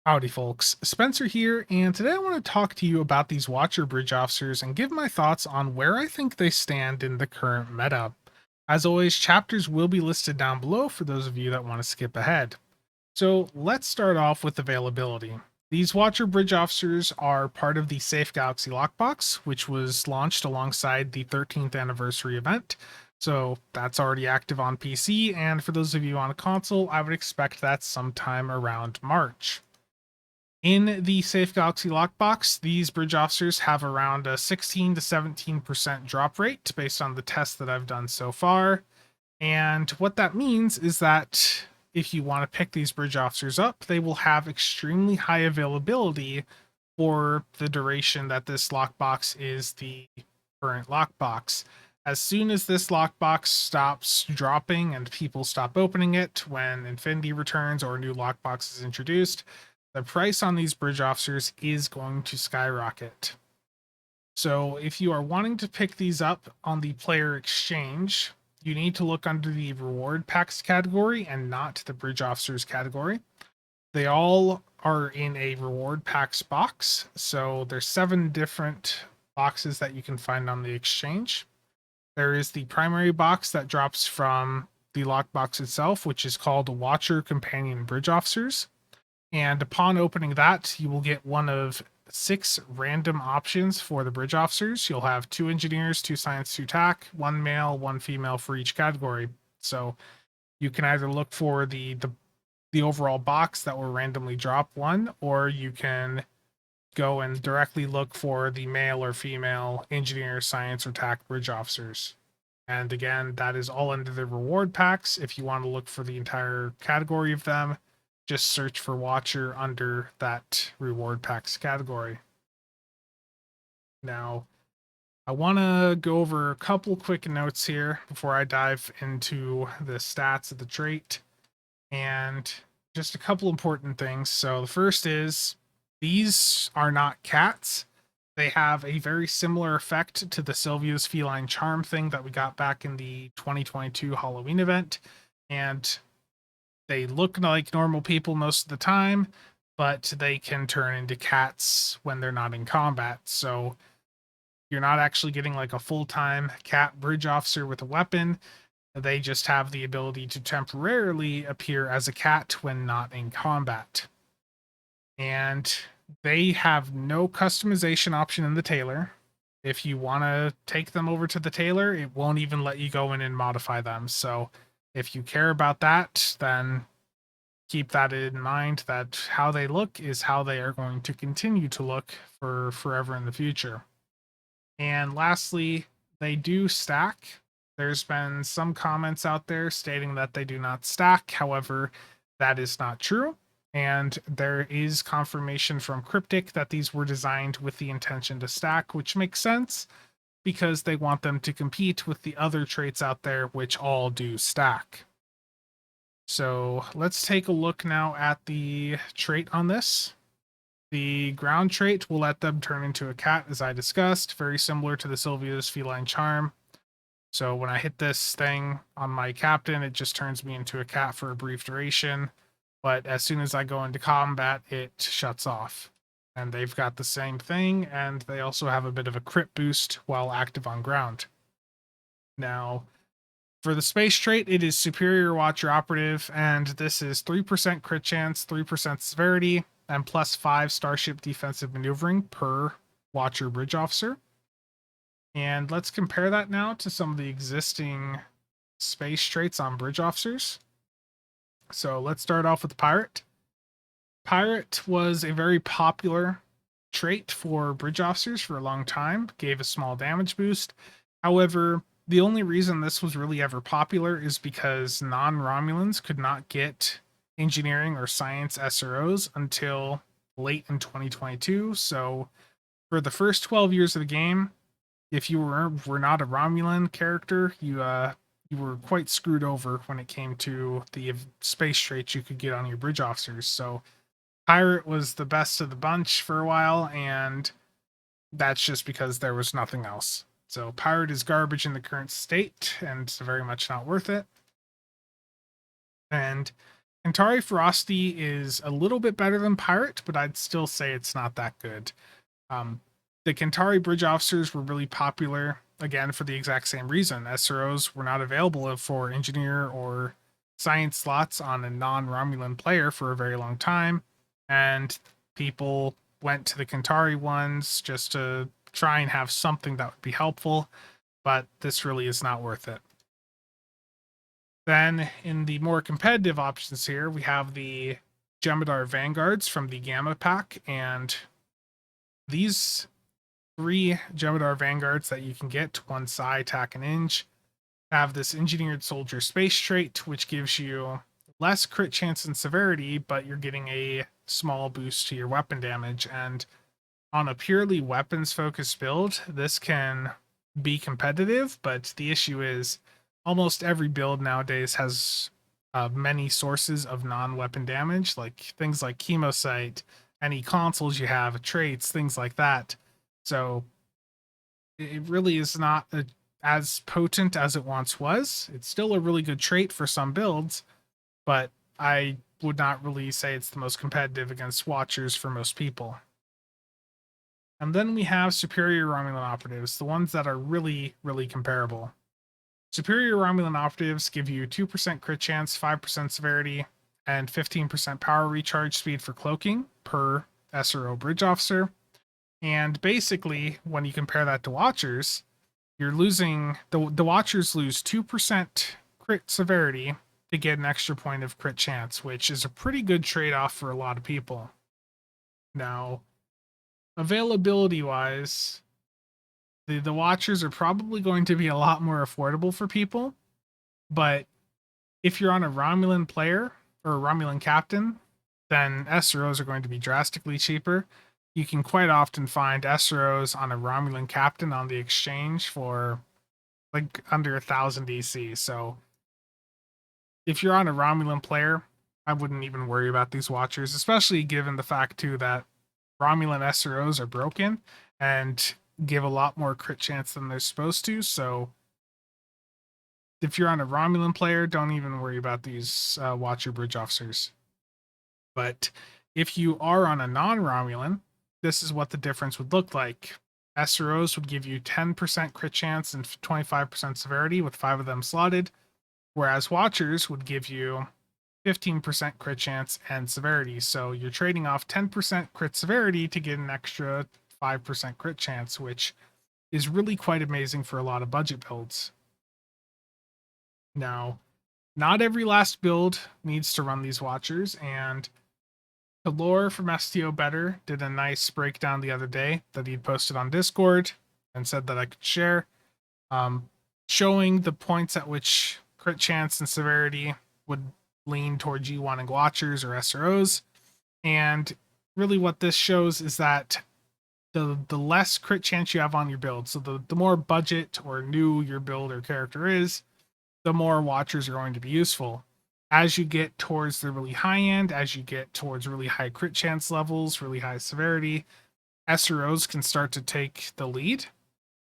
Howdy, folks. Spencer here, and today I want to talk to you about these Watcher Bridge officers and give my thoughts on where I think they stand in the current meta. As always, chapters will be listed down below for those of you that want to skip ahead. So let's start off with availability. These Watcher Bridge officers are part of the Safe Galaxy Lockbox, which was launched alongside the 13th anniversary event. So that's already active on PC, and for those of you on a console, I would expect that sometime around March. In the Safe Galaxy lockbox, these bridge officers have around a 16 to 17% drop rate based on the tests that I've done so far. And what that means is that if you want to pick these bridge officers up, they will have extremely high availability for the duration that this lockbox is the current lockbox. As soon as this lockbox stops dropping and people stop opening it when Infinity returns or a new lockbox is introduced, the price on these bridge officers is going to skyrocket. So if you are wanting to pick these up on the player exchange, you need to look under the reward packs category and not the bridge officers category. They all are in a reward packs box. So there's 7 different boxes that you can find on the exchange. There is the primary box that drops from the lockbox itself, which is called Watcher Companion Bridge Officers. And upon opening that, you will get one of 6 random options for the bridge officers. You'll have 2 engineers, 2 science, 2 tac, 1 male, 1 female for each category. So you can either look for the overall box that will randomly drop one, or you can go and directly look for the male or female engineer, science, or tac bridge officers. And again, that is all under the reward packs. If you want to look for the entire category of them, just search for Watcher under that reward packs category. Now, I want to go over a couple quick notes here before I dive into the stats of the trait and just a couple important things. So, the first is these are not cats. They have a very similar effect to the Sylvia's Feline Charm thing that we got back in the 2022 Halloween event. And they look like normal people most of the time, but they can turn into cats when they're not in combat. So you're not actually getting like a full-time cat bridge officer with a weapon. They just have the ability to temporarily appear as a cat when not in combat. And they have no customization option in the tailor. If you want to take them over to the tailor, it won't even let you go in and modify them. So if you care about that, then keep that in mind, that how they look is how they are going to continue to look for forever in the future. And lastly, they do stack. There's been some comments out there stating that they do not stack. However, that is not true. And there is confirmation from Cryptic that these were designed with the intention to stack, which makes sense because they want them to compete with the other traits out there, which all do stack. So let's take a look now at the trait on this. The ground trait will let them turn into a cat, as I discussed, very similar to the Sylvia's Feline Charm. So when I hit this thing on my captain, it just turns me into a cat for a brief duration. But as soon as I go into combat, it shuts off. And they've got the same thing, and they also have a bit of a crit boost while active on ground. Now, for the space trait, it is Superior Watcher Operative, and this is 3% crit chance, 3% severity, and plus 5 Starship defensive maneuvering per Watcher Bridge Officer. And let's compare that now to some of the existing space traits on Bridge Officers. So let's start off with Pirate. Pirate was a very popular trait for Bridge Officers for a long time, gave a small damage boost. However, the only reason this was really ever popular is because non-Romulans could not get engineering or science SROs until late in 2022. So for the first 12 years of the game, if you were not a Romulan character, you were quite screwed over when it came to the space traits you could get on your bridge officers. So Pirate was the best of the bunch for a while, and that's just because there was nothing else. So Pirate is garbage in the current state and very much not worth it. And Kentari Frosty is a little bit better than Pirate, but I'd still say it's not that good. Um, the Kentari Bridge Officers were really popular, again, for the exact same reason. SROs were not available for engineer or science slots on a non Romulan player for a very long time, and people went to the Kentari ones just to try and have something that would be helpful, but this really is not worth it. Then, in the more competitive options here, we have the Jem'Hadar Vanguards from the Gamma Pack, and these 3 Jem'Hadar Vanguards that you can get, one psi, attack, and Eng, have this Engineered Soldier Space trait, which gives you less crit chance and severity, but you're getting a small boost to your weapon damage. And on a purely weapons focused build, this can be competitive, but the issue is almost every build nowadays has many sources of non-weapon damage, like things like Chemosite, any consoles you have, traits, things like that. So it really is not as potent as it once was. It's still a really good trait for some builds, but I would not really say it's the most competitive against Watchers for most people. And then we have Superior Romulan Operatives, the ones that are really, really comparable. Superior Romulan Operatives give you 2% crit chance, 5% severity, and 15% power recharge speed for cloaking per SRO Bridge Officer. And basically, when you compare that to Watchers, you're losing the Watchers lose 2% crit severity to get an extra point of crit chance, which is a pretty good trade-off for a lot of people. Now, availability wise, the Watchers are probably going to be a lot more affordable for people, but if you're on a Romulan player or a Romulan captain, then SROs are going to be drastically cheaper. You can quite often find SROs on a Romulan captain on the exchange for like under 1,000 DC. So if you're on a Romulan player, I wouldn't even worry about these Watchers, especially given the fact too that Romulan SROs are broken and give a lot more crit chance than they're supposed to. So if you're on a Romulan player, don't even worry about these Watcher Bridge Officers. But if you are on a non-Romulan, this is what the difference would look like. SROs would give you 10% crit chance and 25% severity with 5 of them slotted, whereas Watchers would give you 15% crit chance and severity. So you're trading off 10% crit severity to get an extra 5% crit chance, which is really quite amazing for a lot of budget builds. Now, not every last build needs to run these Watchers, and Lore from STO Better did a nice breakdown the other day that he posted on Discord and said that I could share, showing the points at which crit chance and severity would lean toward G1 and Watchers or SROs. And really what this shows is that the less crit chance you have on your build, so the more budget or new your build or character is, the more Watchers are going to be useful. As you get towards the really high end, as you get towards really high crit chance levels, really high severity, SROs can start to take the lead.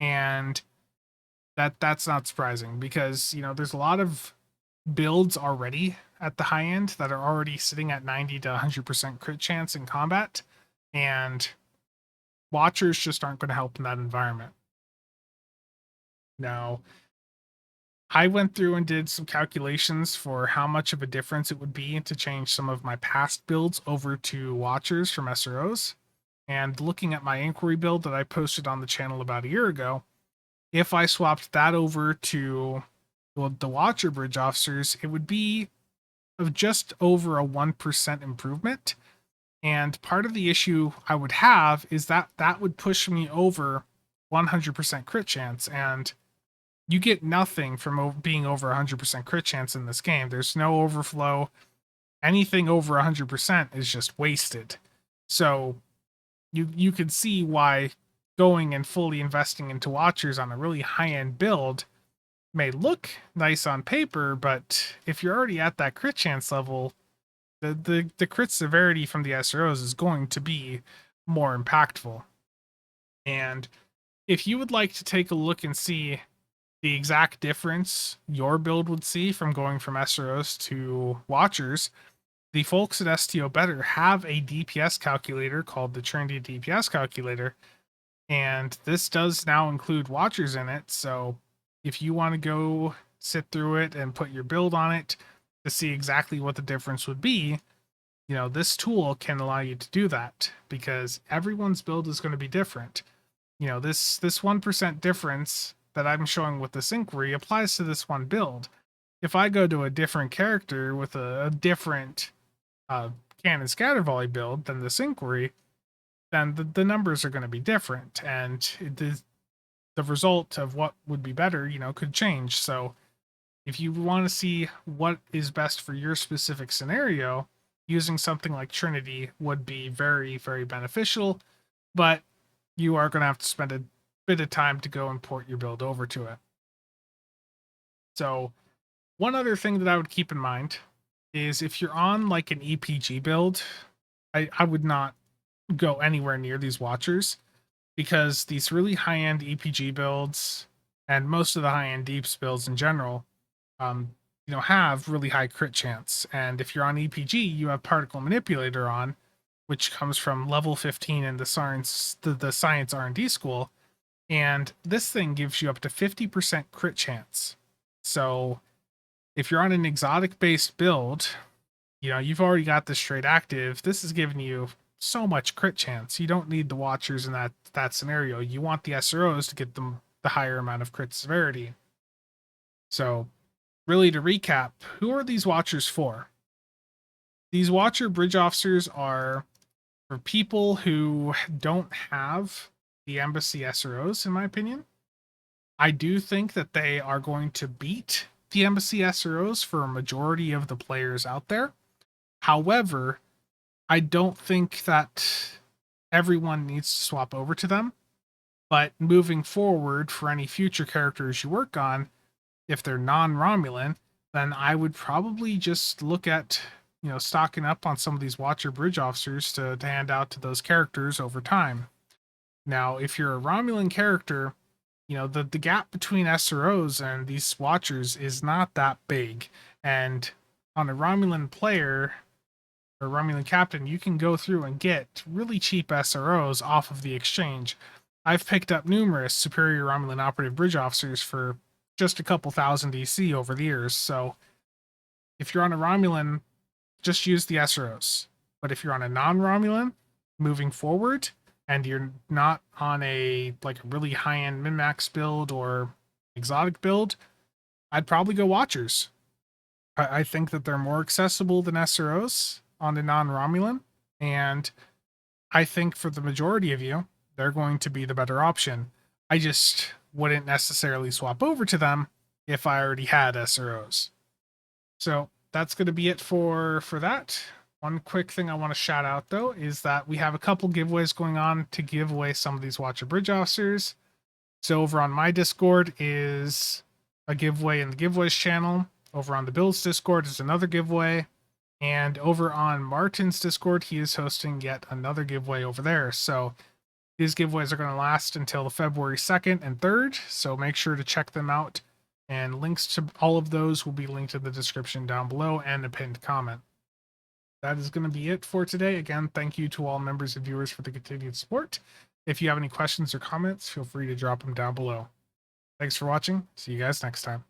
And that's not surprising because, you know, there's a lot of builds already at the high end that are already sitting at 90 to 100% crit chance in combat. And Watchers just aren't going to help in that environment. Now, I went through and did some calculations for how much of a difference it would be to change some of my past builds over to Watchers from SROs. And looking at my inquiry build that I posted on the channel about a year ago, if I swapped that over to the Watcher Bridge Officers, it would be of just over a 1% improvement. And part of the issue I would have is that that would push me over 100% crit chance. And you get nothing from being over 100% crit chance in this game. There's no overflow. Anything over 100% is just wasted. So you could see why going and fully investing into Watchers on a really high-end build may look nice on paper, but if you're already at that crit chance level, the crit severity from the SROs is going to be more impactful. And if you would like to take a look and see the exact difference your build would see from going from SROs to Watchers, the folks at STO Better have a DPS calculator called the Trinity DPS calculator, and this does now include watchers in it. So if you want to go sit through it and put your build on it to see exactly what the difference would be, this tool can allow you to do that, because everyone's build is going to be different. This 1% difference that I'm showing with this inquiry applies to this one build. If I go to a different character with a different cannon scatter volley build than this inquiry, then the numbers are going to be different, and the result of what would be better, could change. So if you want to see what is best for your specific scenario, using something like Trinity would be very, very beneficial, but you are going to have to spend a bit of time to go import your build over to it. So one other thing that I would keep in mind is if you're on like an EPG build, I would not go anywhere near these watchers, because these really high-end EPG builds and most of the high-end deeps builds in general, have really high crit chance. And if you're on EPG, you have Particle Manipulator on, which comes from level 15 in the science R&D school, and this thing gives you up to 50% crit chance. So if you're on an exotic based build, you've already got this straight active. This is giving you so much crit chance. You don't need the watchers in that scenario. You want the SROs to get them the higher amount of crit severity. So really, to recap, who are these watchers for? These watcher bridge officers are for people who don't have the embassy SROs, in my opinion. I do think that they are going to beat the embassy SROs for a majority of the players out there. However, I don't think that everyone needs to swap over to them. But moving forward, for any future characters you work on, if they're non-Romulan, then I would probably just look at, stocking up on some of these Watcher Bridge officers to hand out to those characters over time. Now, if you're a Romulan character, the gap between SROs and these Watchers is not that big. And on a Romulan player or Romulan captain, you can go through and get really cheap SROs off of the exchange. I've picked up numerous superior Romulan operative bridge officers for just a couple thousand DC over the years. So if you're on a Romulan, just use the SROs. But if you're on a non-Romulan, moving forward, and you're not on a really high-end min-max build or exotic build, I'd probably go Watchers. I think that they're more accessible than SROs on a non-Romulan, and I think for the majority of you, they're going to be the better option. I just wouldn't necessarily swap over to them if I already had SROs. So that's going to be it for that. One quick thing I want to shout out, though, is that we have a couple giveaways going on to give away some of these Watcher Bridge officers. So over on my Discord is a giveaway in the giveaways channel. Over on the Builds Discord is another giveaway. And over on Martin's Discord, he is hosting yet another giveaway over there. So these giveaways are going to last until the February 2nd and 3rd. So make sure to check them out. And links to all of those will be linked in the description down below and a pinned comment. That is going to be it for today. Again, thank you to all members and viewers for the continued support. If you have any questions or comments, feel free to drop them down below. Thanks for watching. See you guys next time.